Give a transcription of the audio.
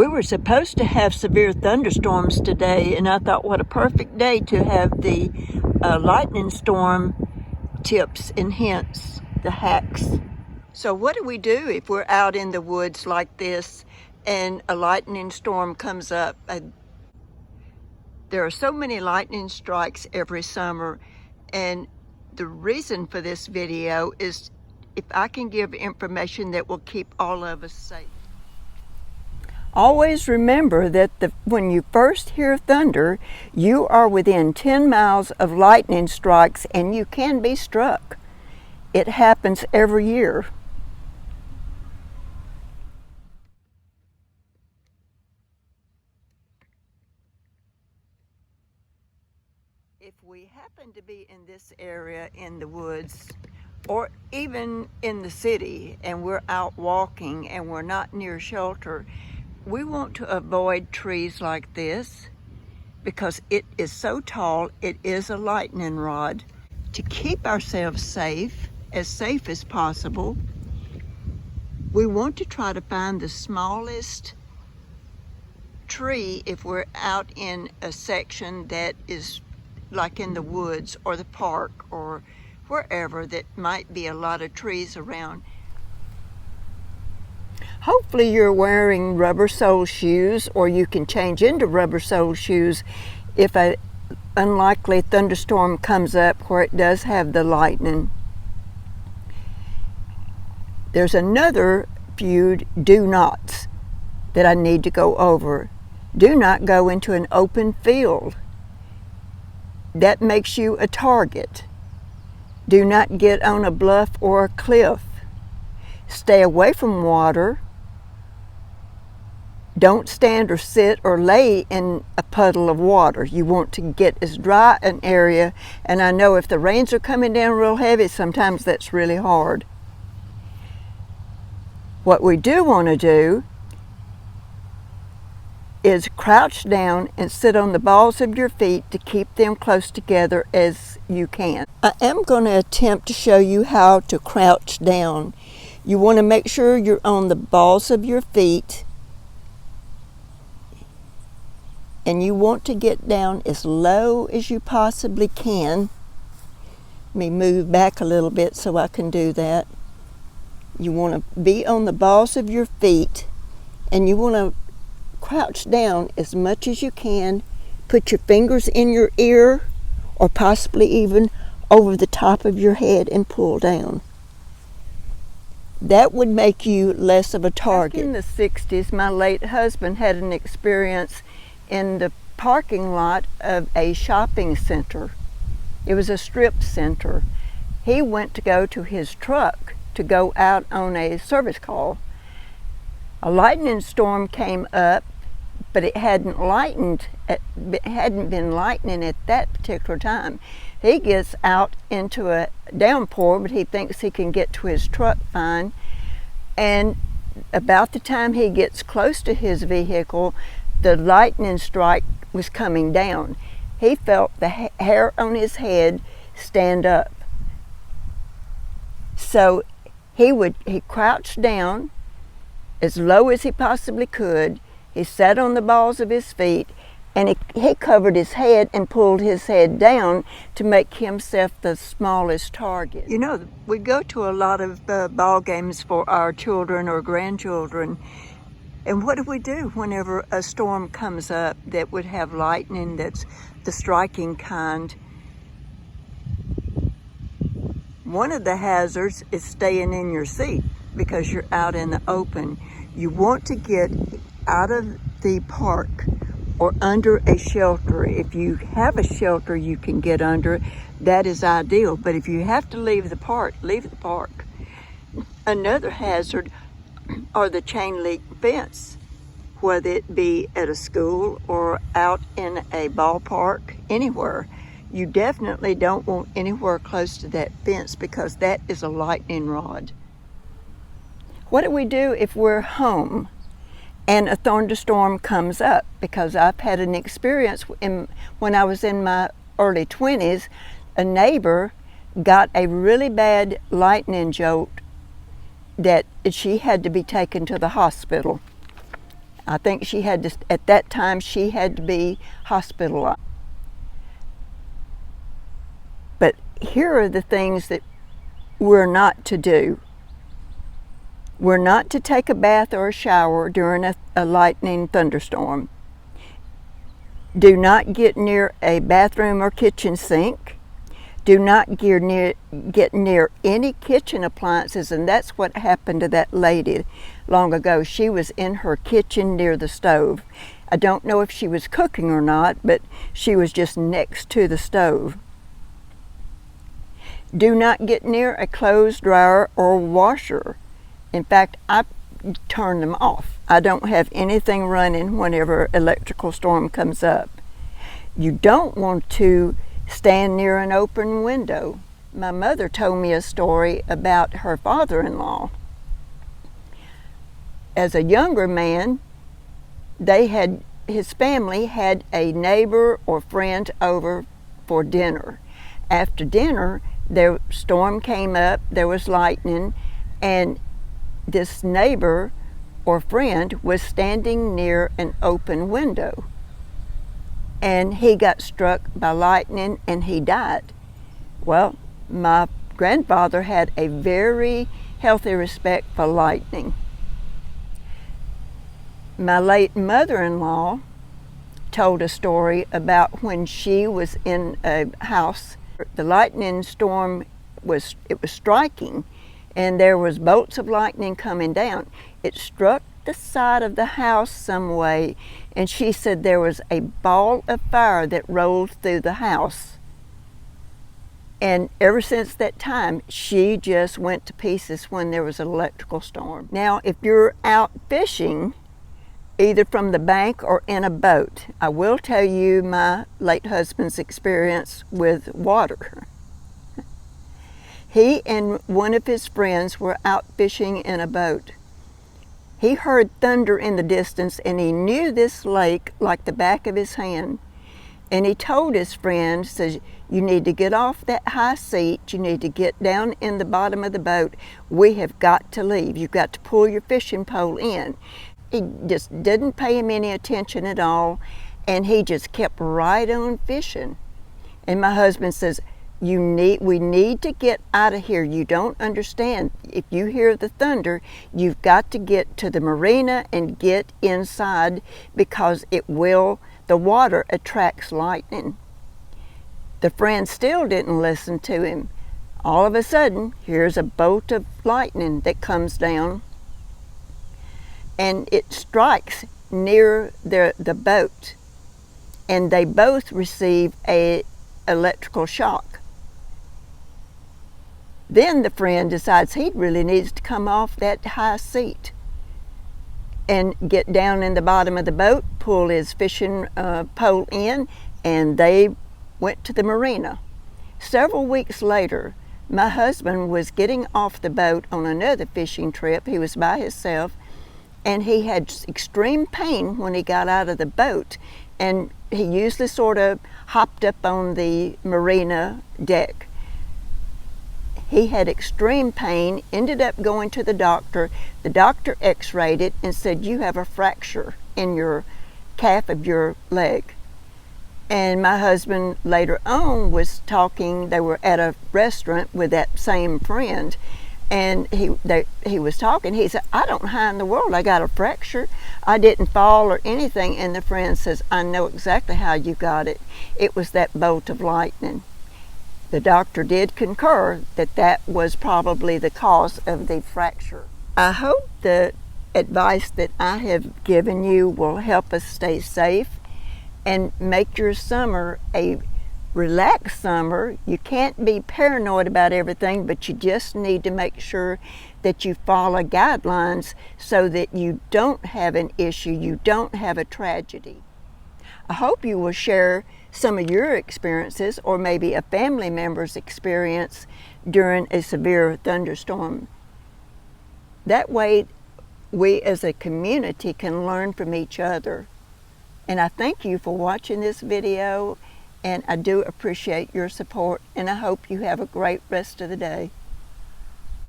We were supposed to have severe thunderstorms today, and I thought what a perfect day to have the lightning storm tips and hints, the hacks. So what do we do if we're out in the woods like this and a lightning storm comes up? There are so many lightning strikes every summer, and the reason for this video is if I can give information that will keep all of us safe. Always remember that when you first hear thunder, you are within 10 miles of lightning strikes and you can be struck. It happens every year. If we happen to be in this area in the woods, or even in the city, and we're out walking and we're not near shelter, we want to avoid trees like this because it is so tall, it is a lightning rod. To keep ourselves safe as possible, we want to try to find the smallest tree if we're out in a section that is like in the woods or the park or wherever that might be a lot of trees around. Hopefully you're wearing rubber sole shoes, or you can change into rubber sole shoes if an unlikely thunderstorm comes up where it does have the lightning. There's another few do nots that I need to go over. Do not go into an open field. That makes you a target. Do not get on a bluff or a cliff. Stay away from water. Don't stand or sit or lay in a puddle of water. You want to get as dry an area, and I know if the rains are coming down real heavy, sometimes that's really hard. What we do want to do is crouch down and sit on the balls of your feet to keep them close together as you can. I am going to attempt to show you how to crouch down. You want to make sure you're on the balls of your feet, and you want to get down as low as you possibly can. Let me move back a little bit so I can do that. You want to be on the balls of your feet, and you want to crouch down as much as you can. Put your fingers in your ear or possibly even over the top of your head and pull down. That would make you less of a target. Back in the 60s, my late husband had an experience in the parking lot of a shopping center. It was a strip center. He went to go to his truck to go out on a service call. A lightning storm came up, but it hadn't been lightning at that particular time. He gets out into a downpour, but he thinks he can get to his truck fine. And about the time he gets close to his vehicle, the lightning strike was coming down. He felt the hair on his head stand up. So he crouched down as low as he possibly could. He sat on the balls of his feet, and he covered his head and pulled his head down to make himself the smallest target. You know, we go to a lot of ball games for our children or grandchildren, and what do we do whenever a storm comes up that would have lightning that's the striking kind? One of the hazards is staying in your seat because you're out in the open. You want to get out of the park or under a shelter. If you have a shelter you can get under, that is ideal. But if you have to leave the park, leave the park. Another hazard are the chain link fence, whether it be at a school or out in a ballpark, anywhere. You definitely don't want anywhere close to that fence because that is a lightning rod. What do we do if we're home and a thunderstorm comes up? Because I've had an experience when I was in my early 20s, a neighbor got a really bad lightning jolt that she had to be taken to the hospital. I think she had to, at that time, she had to be hospitalized. But here are the things that we're not to do. We're not to take a bath or a shower during a lightning thunderstorm. Do not get near a bathroom or kitchen sink. Do not get near any kitchen appliances, and that's what happened to that lady long ago. She was in her kitchen near the stove. I don't know if she was cooking or not, but she was just next to the stove. Do not get near a clothes dryer or washer. In fact, I turn them off. I don't have anything running whenever electrical storm comes up. You don't want to stand near an open window. My mother told me a story about her father-in-law. As a younger man, his family had a neighbor or friend over for dinner. After dinner, the storm came up, there was lightning, and this neighbor or friend was standing near an open window. And he got struck by lightning and he died. Well, my grandfather had a very healthy respect for lightning. My late mother-in-law told a story about when she was in a house. The lightning storm was striking, and there was bolts of lightning coming down. It struck the side of the house some way, and she said there was a ball of fire that rolled through the house. And ever since that time, she just went to pieces when there was an electrical storm. Now, if you're out fishing, either from the bank or in a boat, I will tell you my late husband's experience with water. He and one of his friends were out fishing in a boat. He heard thunder in the distance, and he knew this lake like the back of his hand. And he told his friend, says, you need to get off that high seat, you need to get down in the bottom of the boat, we have got to leave, you've got to pull your fishing pole in. He just didn't pay him any attention at all, and he just kept right on fishing. And my husband says, we need to get out of here. You don't understand. If you hear the thunder, you've got to get to the marina and get inside, because the water attracts lightning. The friend still didn't listen to him. All of a sudden, here's a bolt of lightning that comes down, and it strikes near the boat, and they both receive an electrical shock. Then the friend decides he really needs to come off that high seat and get down in the bottom of the boat, pull his fishing pole in, and they went to the marina. Several weeks later, my husband was getting off the boat on another fishing trip. He was by himself, and he had extreme pain when he got out of the boat, and he usually sort of hopped up on the marina deck. He had extreme pain, ended up going to the doctor. The doctor x-rayed it and said, you have a fracture in your calf of your leg. And my husband later on was talking, they were at a restaurant with that same friend, and he was talking. He said, I don't know how in the world I got a fracture. I didn't fall or anything. And the friend says, I know exactly how you got it. It was that bolt of lightning. The doctor did concur that that was probably the cause of the fracture. I hope the advice that I have given you will help us stay safe and make your summer a relaxed summer. You can't be paranoid about everything, but you just need to make sure that you follow guidelines so that you don't have an issue, you don't have a tragedy. I hope you will share some of your experiences, or maybe a family member's experience during a severe thunderstorm. That way, we as a community can learn from each other. And I thank you for watching this video, and I do appreciate your support, and I hope you have a great rest of the day.